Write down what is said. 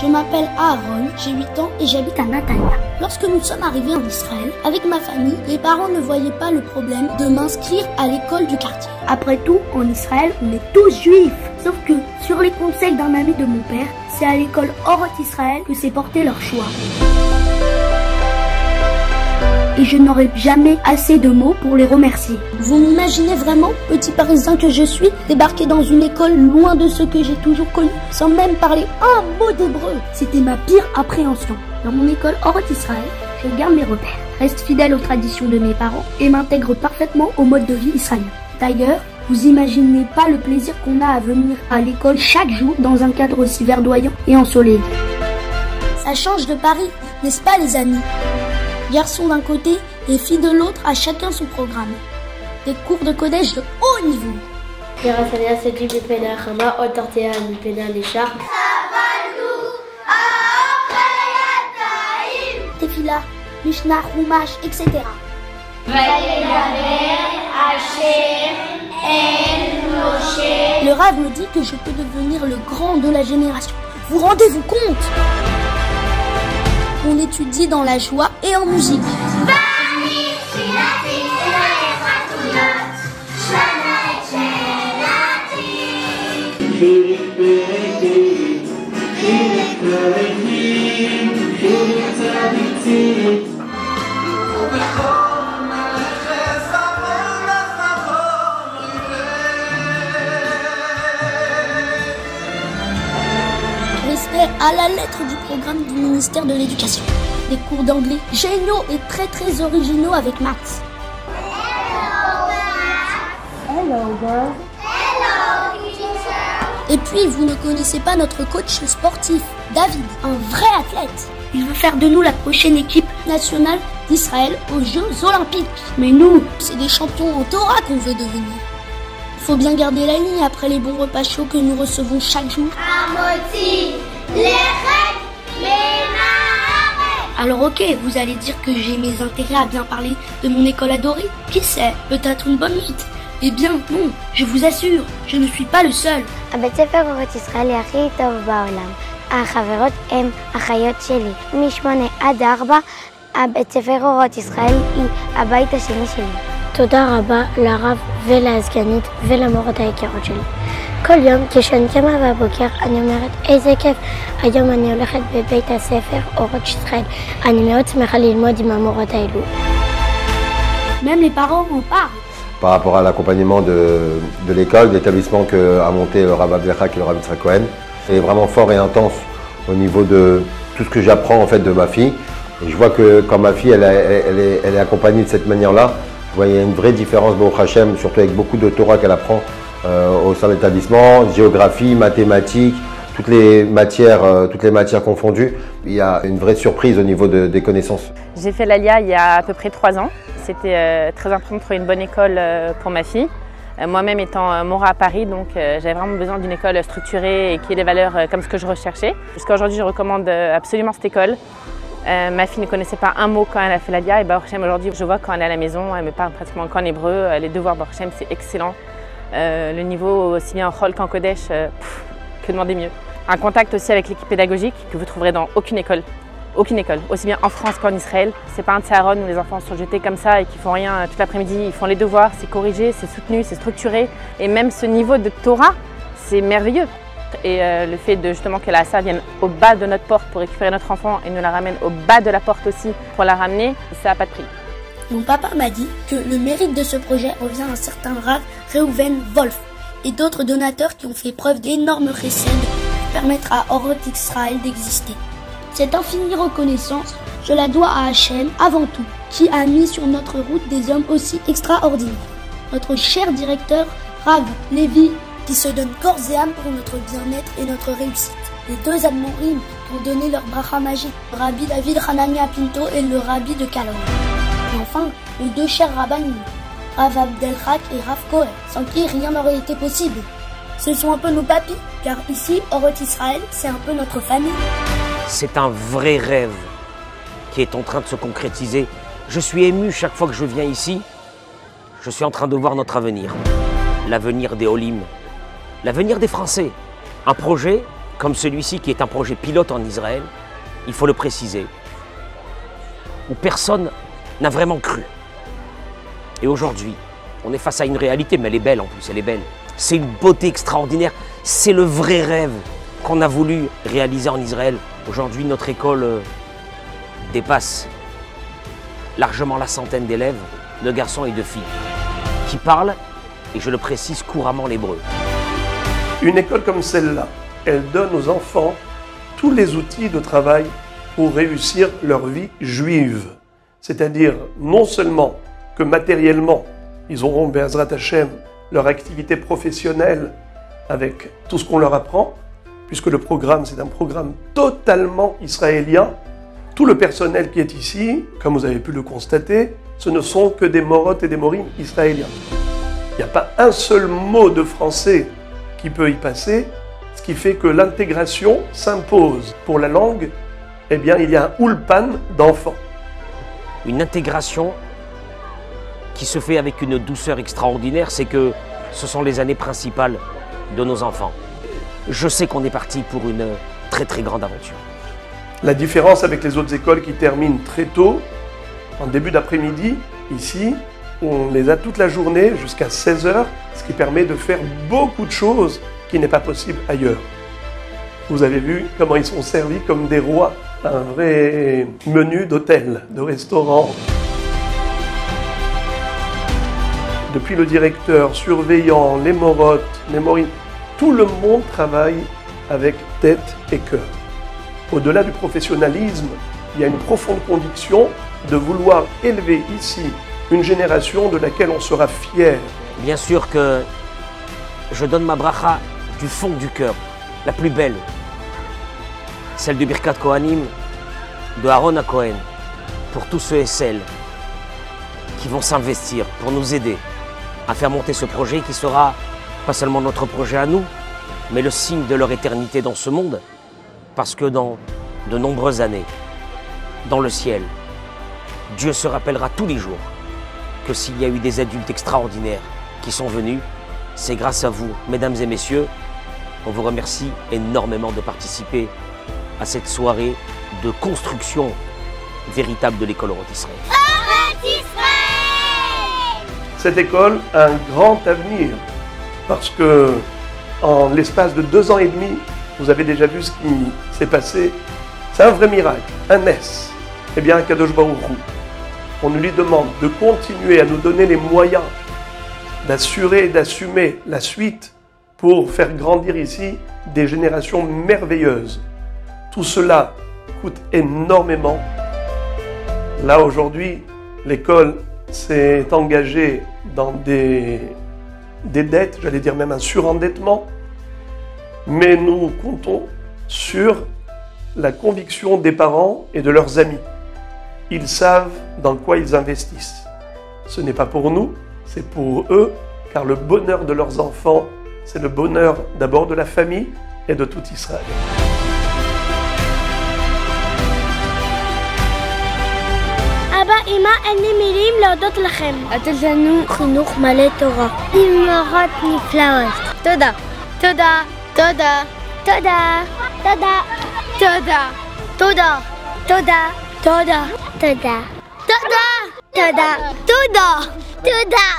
Je m'appelle Aaron, j'ai 8 ans et j'habite à Natania. Lorsque nous sommes arrivés en Israël, avec ma famille, les parents ne voyaient pas le problème de m'inscrire à l'école du quartier. Après tout, en Israël, on est tous juifs. Sauf que, sur les conseils d'un ami de mon père, c'est à l'école Orot Israël que s'est porté leur choix. Et je n'aurai jamais assez de mots pour les remercier. Vous m'imaginez vraiment, petit parisien que je suis, débarquer dans une école loin de ce que j'ai toujours connu, sans même parler un mot d'hébreu. C'était ma pire appréhension. Dans mon école Orot Israël, je garde mes repères, reste fidèle aux traditions de mes parents et m'intègre parfaitement au mode de vie israélien. D'ailleurs, vous imaginez pas le plaisir qu'on a à venir à l'école chaque jour dans un cadre aussi verdoyant et ensoleillé. Ça change de Paris, n'est-ce pas les amis? Garçons d'un côté et filles de l'autre, à chacun son programme. Des cours de collège de haut niveau. Tefila, Mishnah, Chumash, etc. Le Rav me dit que je peux devenir le grand de la génération. Vous rendez-vous compte? On étudie dans la joie et en musique. Respect à la lettre du programme du ministère de l'Éducation. Des cours d'anglais géniaux et très originaux avec Max. Hello girl. Hello teacher. Et puis vous ne connaissez pas notre coach sportif, David, un vrai athlète. Il veut faire de nous la prochaine équipe nationale d'Israël aux Jeux Olympiques. Mais nous, c'est des champions en Torah qu'on veut devenir. Il faut bien garder la ligne après les bons repas chauds que nous recevons chaque jour. Alors ok, vous allez dire que j'ai mes intérêts à bien parler de mon école adorée. Qui sait, peut-être une bonne mythe. Eh bien non, je vous assure, je ne suis pas le seul. הבית ספר אורות ישראל היא הכי טוב בעולם. החברות הם אחיות שלי. מ8 עד 4, הבית ספר אורות ישראל היא הבית השני שלי. תודה רבה לרב ולסגנית ולמורות היקרות שלי. כל יום כשאני קמה בבוקר אני אומרת איזה כיף, היום אני הולכת בבית הספר אורות ישראל. אני מאוד שמחה ללמוד עם המורות האלו. Même les parents en parlent. Par rapport à l'accompagnement de l'école, de l'établissement qu'a monté le Rav Abdelhak et le Rav Yitzhak Cohen, c'est vraiment fort et intense au niveau de tout ce que j'apprends en fait de ma fille. Et je vois que quand ma fille elle est accompagnée de cette manière-là, je vois qu'il y a une vraie différence Baruch Hashem, surtout avec beaucoup de Torah qu'elle apprend au sein de l'établissement, géographie, mathématiques, toutes les matières confondues. Il y a une vraie surprise au niveau des connaissances. J'ai fait l'Alia il y a à peu près 3 ans. C'était très important de trouver une bonne école pour ma fille. Moi-même étant Mora à Paris, donc j'avais vraiment besoin d'une école structurée et qui ait des valeurs comme ce que je recherchais. Jusqu'à aujourd'hui, je recommande absolument cette école. Ma fille ne connaissait pas un mot quand elle a fait l'Alia et Baruch Hashem aujourd'hui, je vois quand elle est à la maison, elle me parle pratiquement qu'en hébreu. Les devoirs Baruch Hashem, c'est excellent. Le niveau aussi bien en Chol qu'en Kodesh, que demander mieux. Un contact aussi avec l'équipe pédagogique que vous trouverez dans aucune école. Aucune école, aussi bien en France qu'en Israël. C'est pas un tsaharon où les enfants sont jetés comme ça et qui font rien toute l'après-midi. Ils font les devoirs, c'est corrigé, c'est soutenu, c'est structuré. Et même ce niveau de Torah, c'est merveilleux. Et le fait de justement que la Hassa vienne au bas de notre porte pour récupérer notre enfant et nous la ramène au bas de la porte aussi pour la ramener, ça n'a pas de prix. Mon papa m'a dit que le mérite de ce projet revient à un certain Rav Reuven Wolf et d'autres donateurs qui ont fait preuve d'énormes chesed pour permettre à Orot Israël d'exister. Cette infinie reconnaissance, je la dois à Hachem avant tout, qui a mis sur notre route des hommes aussi extraordinaires. Notre cher directeur, Rav Lévi, qui se donne corps et âme pour notre bien-être et notre réussite. Les 2 admorim qui ont donné leur bracha magique, le Rabbi David Hanania Pinto et le Rabbi de Kalon. Et enfin, les 2 chers rabbinim, Rav Abdelhak et Rav Cohen, sans qui rien n'aurait été possible. Ce sont un peu nos papis, car ici, Orot Israël, c'est un peu notre famille. C'est un vrai rêve qui est en train de se concrétiser. Je suis ému chaque fois que je viens ici. Je suis en train de voir notre avenir. L'avenir des Olim, l'avenir des Français. Un projet comme celui-ci qui est un projet pilote en Israël, il faut le préciser, où personne n'a vraiment cru. Et aujourd'hui, on est face à une réalité, mais elle est belle en plus, elle est belle. C'est une beauté extraordinaire, c'est le vrai rêve qu'on a voulu réaliser en Israël. Aujourd'hui, notre école dépasse largement la centaine d'élèves, de garçons et de filles, qui parlent, et je le précise, couramment l'hébreu. Une école comme celle-là, elle donne aux enfants tous les outils de travail pour réussir leur vie juive. C'est-à-dire non seulement que matériellement, ils auront, Be'ezrat Hashem, leur activité professionnelle avec tout ce qu'on leur apprend, puisque le programme, c'est un programme totalement israélien. Tout le personnel qui est ici, comme vous avez pu le constater, ce ne sont que des morotes et des morines israéliens. Il n'y a pas un seul mot de français qui peut y passer, ce qui fait que l'intégration s'impose. Pour la langue, eh bien, il y a un ulpan d'enfants. Une intégration qui se fait avec une douceur extraordinaire, c'est que ce sont les années principales de nos enfants. Je sais qu'on est parti pour une très très grande aventure. La différence avec les autres écoles qui terminent très tôt, en début d'après-midi, ici, on les a toute la journée jusqu'à 16 h, ce qui permet de faire beaucoup de choses qui n'est pas possible ailleurs. Vous avez vu comment ils sont servis comme des rois, un vrai menu d'hôtel, de restaurant. Depuis le directeur, surveillant, les morottes, les morines, tout le monde travaille avec tête et cœur. Au-delà du professionnalisme, il y a une profonde conviction de vouloir élever ici une génération de laquelle on sera fier. Bien sûr que je donne ma bracha du fond du cœur, la plus belle, celle de Birkat Kohanim, de Aaron à Cohen, pour tous ceux et celles qui vont s'investir pour nous aider à faire monter ce projet qui sera pas seulement notre projet à nous, mais le signe de leur éternité dans ce monde, parce que dans de nombreuses années, dans le ciel, Dieu se rappellera tous les jours que s'il y a eu des adultes extraordinaires qui sont venus, c'est grâce à vous, mesdames et messieurs. On vous remercie énormément de participer à cette soirée de construction véritable de l'école Orot Israël. Cette école a un grand avenir parce que en l'espace de 2 ans et demi, vous avez déjà vu ce qui s'est passé. C'est un vrai miracle, un NES. Eh bien, Kadosh Baruch Hu, on lui demande de continuer à nous donner les moyens d'assurer et d'assumer la suite pour faire grandir ici des générations merveilleuses. Tout cela coûte énormément. Là, aujourd'hui, l'école s'est engagée dans des dettes, j'allais dire même un surendettement, mais nous comptons sur la conviction des parents et de leurs amis. Ils savent dans quoi ils investissent. Ce n'est pas pour nous, c'est pour eux, car le bonheur de leurs enfants, c'est le bonheur d'abord de la famille et de tout Israël. אבא, אמא, אין לי מילים להודות לכם. לתת לנו חינוך מלא תורה. עם מורות נפלאות. תודה. תודה. תודה. תודה. תודה. תודה. תודה. תודה. תודה. תודה. תודה. תודה. תודה. תודה.